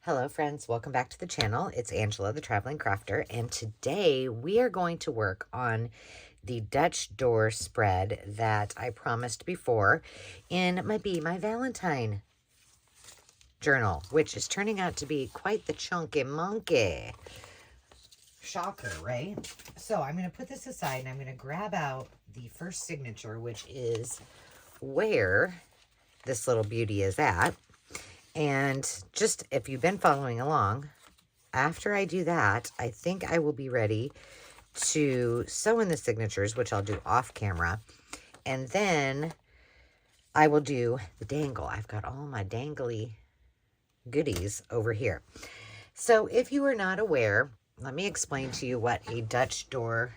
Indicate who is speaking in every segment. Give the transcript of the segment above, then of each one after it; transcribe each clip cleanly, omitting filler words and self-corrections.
Speaker 1: Hello friends, welcome back to the channel. It's Angela, the Traveling Crafter, and today we are going to work on the Dutch door spread that I promised before in my Valentine journal, which is turning out to be quite the chunky monkey. Shocker, right? So I'm going to put this aside and I'm going to grab out the first signature, which is where this little beauty is at. And just if you've been following along, after I do that, I think I will be ready to sew in the signatures, which I'll do off camera. And then I will do the dangle. I've got all my dangly goodies over here. So if you are not aware, let me explain to you what a Dutch door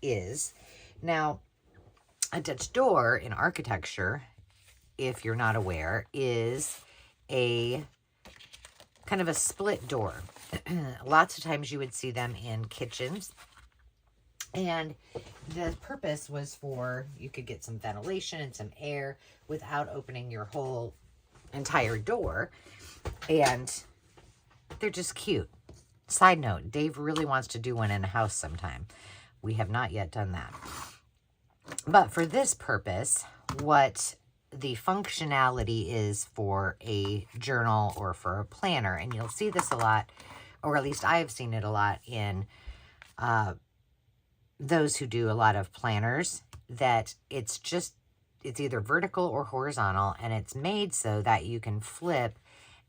Speaker 1: is. Now, a Dutch door in architecture, if you're not aware, is a kind of a split door. Lots of times you would see them in kitchens, and the purpose was for you could get some ventilation and some air without opening your whole entire door, and they're just cute. Side note, Dave really wants to do one in a house sometime. We have not yet done that, but for this purpose, what the functionality is for a journal or for a planner, and you'll see this a lot, or at least I've seen it a lot in those who do a lot of planners, that it's either vertical or horizontal, and it's made so that you can flip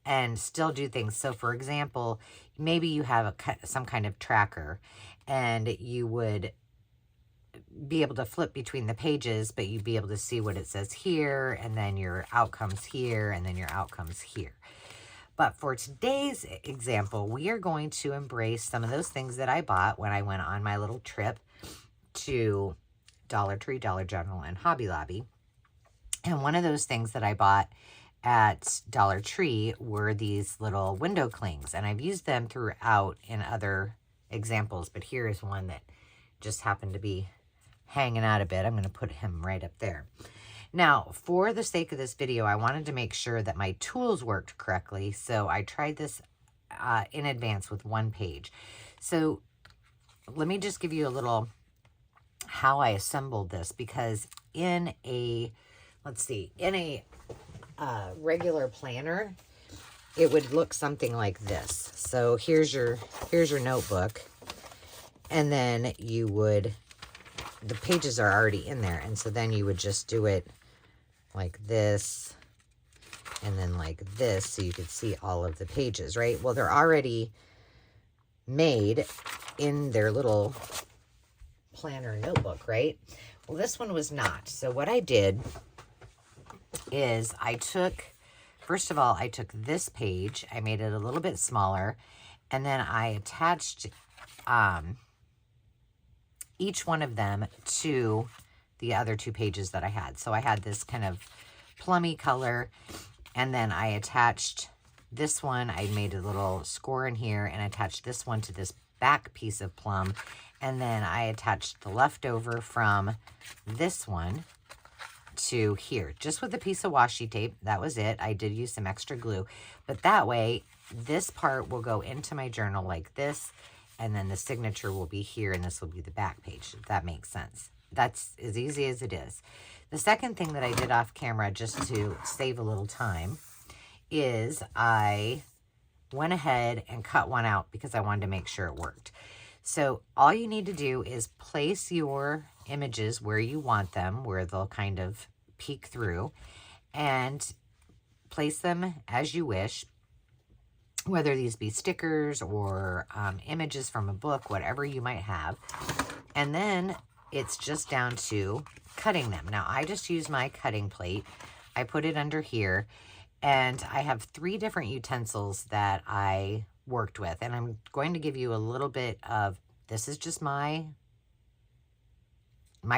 Speaker 1: and still do things. So for example, maybe you have some kind of tracker and you would be able to flip between the pages, but you'd be able to see what it says here, and then your outcomes here, and then your outcomes here. But for today's example, we are going to embrace some of those things that I bought when I went on my little trip to Dollar Tree, Dollar General, and Hobby Lobby. And one of those things that I bought at Dollar Tree were these little window clings, and I've used them throughout in other examples, but here is one that just happened to be hanging out a bit. I'm going to put him right up there. Now, for the sake of this video, I wanted to make sure that my tools worked correctly, so I tried this in advance with one page. So let me just give you a little how I assembled this, because in a, regular planner, it would look something like this. So here's your notebook, and then you would, the pages are already in there, and so then you would just do it like this and then like this, so you could see all of the pages, right? Well, they're already made in their little planner notebook, right? Well, this one was not. So what I did is first of all, I took this page, I made it a little bit smaller, and then I attached each one of them to the other two pages that I had. So I had this kind of plummy color, and then I attached this one. I made a little score in here and attached this one to this back piece of plum, and then I attached the leftover from this one to here, just with a piece of washi tape. That was it. I did use some extra glue, but that way this part will go into my journal like this, and then the signature will be here, and this will be the back page, if that makes sense. That's as easy as it is. The second thing that I did off camera, just to save a little time, is I went ahead and cut one out because I wanted to make sure it worked. So all you need to do is place your images where you want them, where they'll kind of peek through, and place them as you wish, whether these be stickers or images from a book, whatever you might have. And then it's just down to cutting them. Now, I just use my cutting plate. I put it under here, and I have 3 different utensils that I worked with, and I'm going to give you a little bit of, this is just my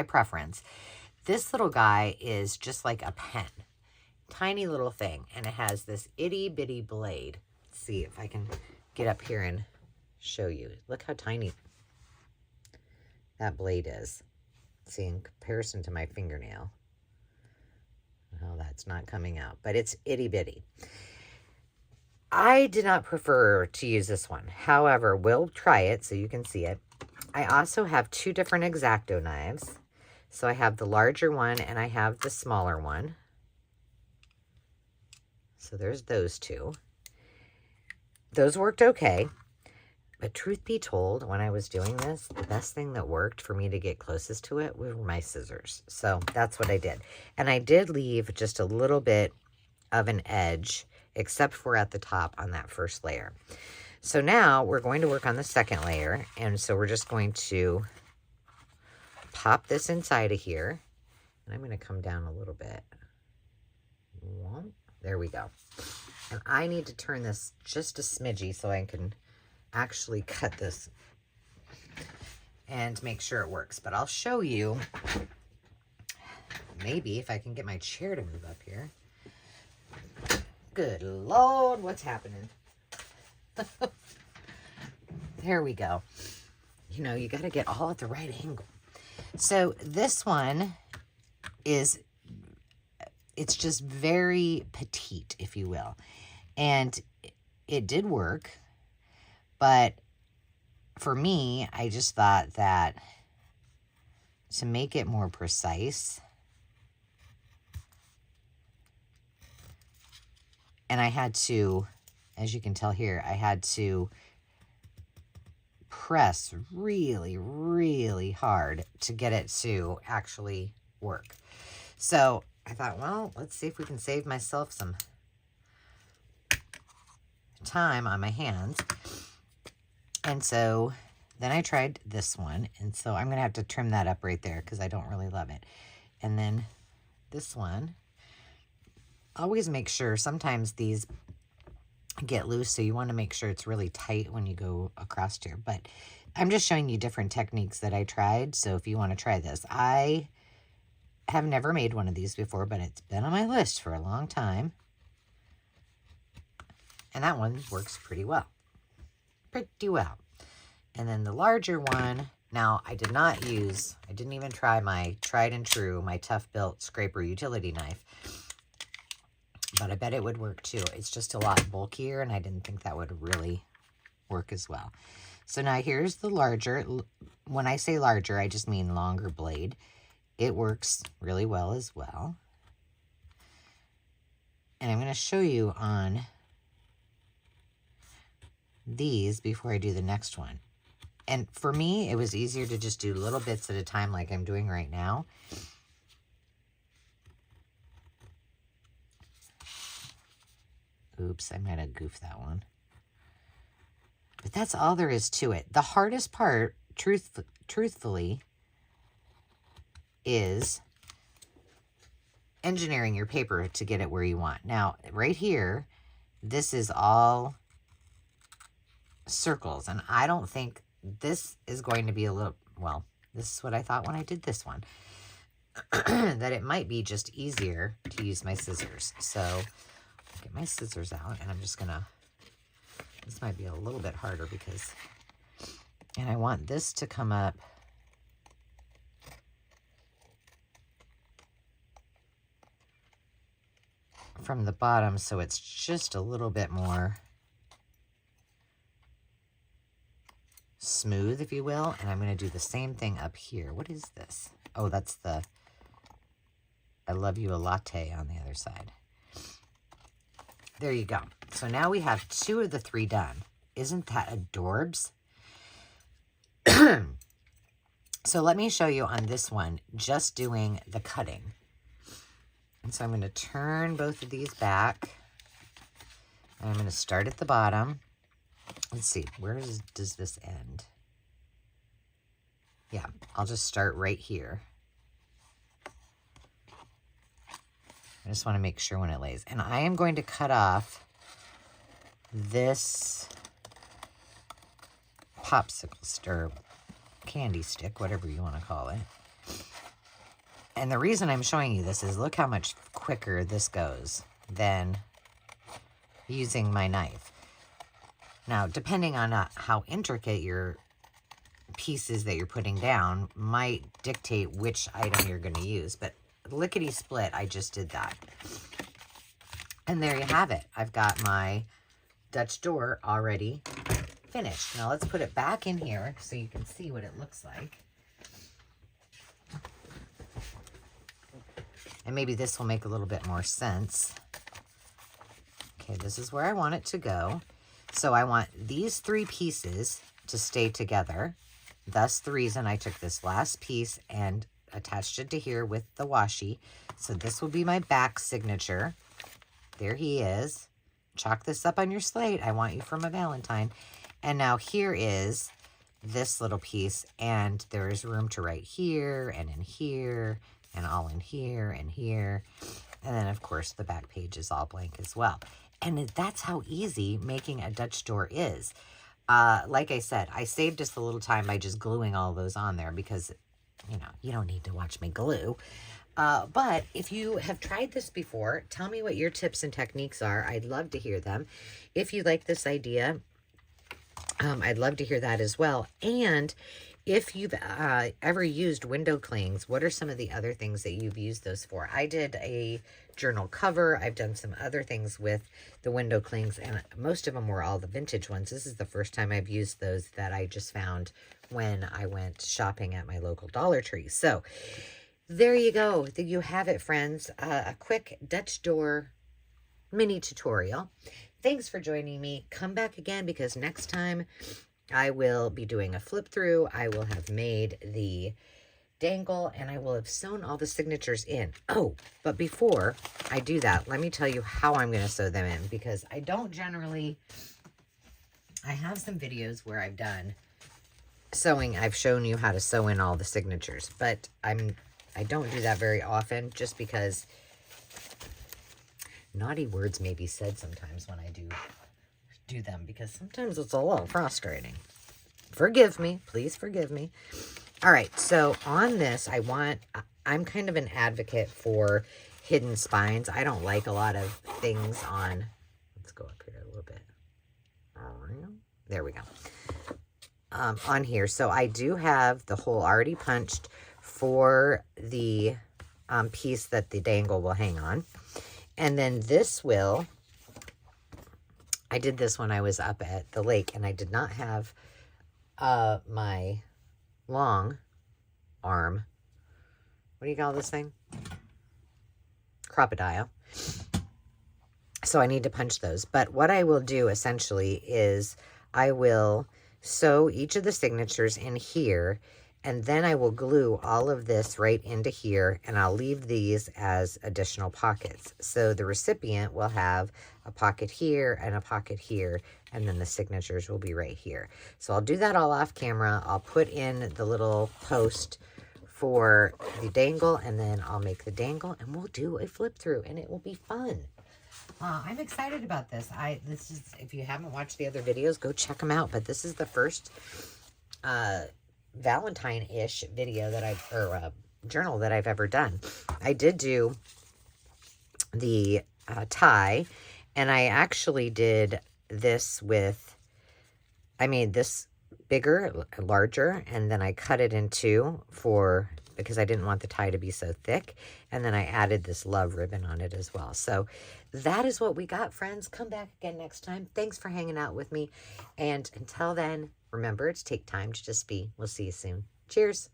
Speaker 1: preference. This little guy is just like a pen, tiny little thing, and it has this itty bitty blade. Let's see if I can get up here and show you. Look how tiny that blade is. See, in comparison to my fingernail. Oh, that's not coming out, but it's itty bitty. I did not prefer to use this one. However, we'll try it so you can see it. I also have two different X-Acto knives. So I have the larger one and I have the smaller one. So there's those two. Those worked okay. But truth be told, when I was doing this, the best thing that worked for me to get closest to it were my scissors. So that's what I did. And I did leave just a little bit of an edge, except for at the top on that first layer. So now we're going to work on the second layer. And so we're just going to pop this inside of here. And I'm going to come down a little bit. There we go. And I need to turn this just a smidgy so I can actually cut this and make sure it works. But I'll show you, maybe if I can get my chair to move up here. Good Lord, what's happening? There we go. You know, you got to get all at the right angle. So this one is, it's just very petite, if you will. And it did work. But for me, I just thought that to make it more precise, and I had to, as you can tell here, I had to press really, really hard to get it to actually work. So I thought, well, let's see if we can save myself some time on my hands. And so then I tried this one. And so I'm going to have to trim that up right there because I don't really love it. And then this one, always make sure, sometimes these get loose, so you want to make sure it's really tight when you go across here. But I'm just showing you different techniques that I tried. So if you want to try this, I have never made one of these before, but it's been on my list for a long time. And that one works pretty well. Pretty well. And then the larger one, now I didn't even try my tried and true, my Tough Built Scraper utility knife. But I bet it would work too. It's just a lot bulkier, and I didn't think that would really work as well. So now here's the larger. When I say larger, I just mean longer blade. It works really well as well. And I'm going to show you on these before I do the next one. And for me, it was easier to just do little bits at a time like I'm doing right now. Oops, I might have goofed that one. But that's all there is to it. The hardest part, truthfully, is engineering your paper to get it where you want. Now, right here, this is all circles, and I don't think this is going to be a little, well, this is what I thought when I did this one, that it might be just easier to use my scissors. So I'll get my scissors out, and I'm just gonna, this might be a little bit harder because, and I want this to come up from the bottom, so it's just a little bit more smooth, if you will. And I'm going to do the same thing up here. What is this? Oh, that's the I love you a latte on the other side. There you go. So now we have 2 of the 3 done. Isn't that adorbs? So let me show you on this one, just doing the cutting. And so I'm going to turn both of these back. And I'm going to start at the bottom. Let's see, where does this end? Yeah, I'll just start right here. I just want to make sure when it lays. And I am going to cut off this popsicle stir, candy stick, whatever you want to call it. And the reason I'm showing you this is look how much quicker this goes than using my knife. Now, depending on how intricate your pieces that you're putting down might dictate which item you're going to use. But lickety-split, I just did that. And there you have it. I've got my Dutch door already finished. Now let's put it back in here so you can see what it looks like. And maybe this will make a little bit more sense. Okay, this is where I want it to go. So I want these 3 pieces to stay together. Thus the reason I took this last piece and attached it to here with the washi. So this will be my back signature. There he is. Chalk this up on your slate. I want you for my Valentine. And now here is this little piece, and there is room to write here and in here and all in here and here. And then, of course, the back page is all blank as well. And that's how easy making a Dutch door is. Like I said, I saved us a little time by just gluing all those on there because, you know, you don't need to watch me glue. But if you have tried this before, tell me what your tips and techniques are. I'd love to hear them. If you like this idea, I'd love to hear that as well. And if you've ever used window clings, what are some of the other things that you've used those for? I did a journal cover. I've done some other things with the window clings, and most of them were all the vintage ones. This is the first time I've used those that I just found when I went shopping at my local Dollar Tree. So there you go. There you have it, friends. A quick Dutch door mini tutorial. Thanks for joining me. Come back again because next time I will be doing a flip through. I will have made the dangle and I will have sewn all the signatures in. Oh, but before I do that, let me tell you how I'm going to sew them in because I don't generally, I have some videos where I've done sewing. I've shown you how to sew in all the signatures, but I don't do that very often just because naughty words may be said sometimes when I do them because sometimes it's a little frustrating. Forgive me. Please forgive me. All right. So on this, I'm kind of an advocate for hidden spines. I don't like a lot of things on, let's go up here a little bit. There we go. On here. So I do have the hole already punched for the piece that the dangle will hang on. And then this will, I did this when I was up at the lake and I did not have my long arm, what do you call this thing? Crocodile. So I need to punch those. But what I will do essentially is I will sew each of the signatures in here, and then I will glue all of this right into here, and I'll leave these as additional pockets. So the recipient will have a pocket here and a pocket here, and then the signatures will be right here. So I'll do that all off camera. I'll put in the little post for the dangle, and then I'll make the dangle, and we'll do a flip through, and it will be fun. I'm excited about this. This is, if you haven't watched the other videos, go check them out. But this is the first Valentine-ish video that journal that I've ever done. I did do the tie, and I actually did this with, I made this bigger, larger, and then I cut it in two because I didn't want the tie to be so thick, and then I added this love ribbon on it as well. So that is what we got, friends. Come back again next time. Thanks for hanging out with me, and until then, remember to take time to just be. We'll see you soon. Cheers.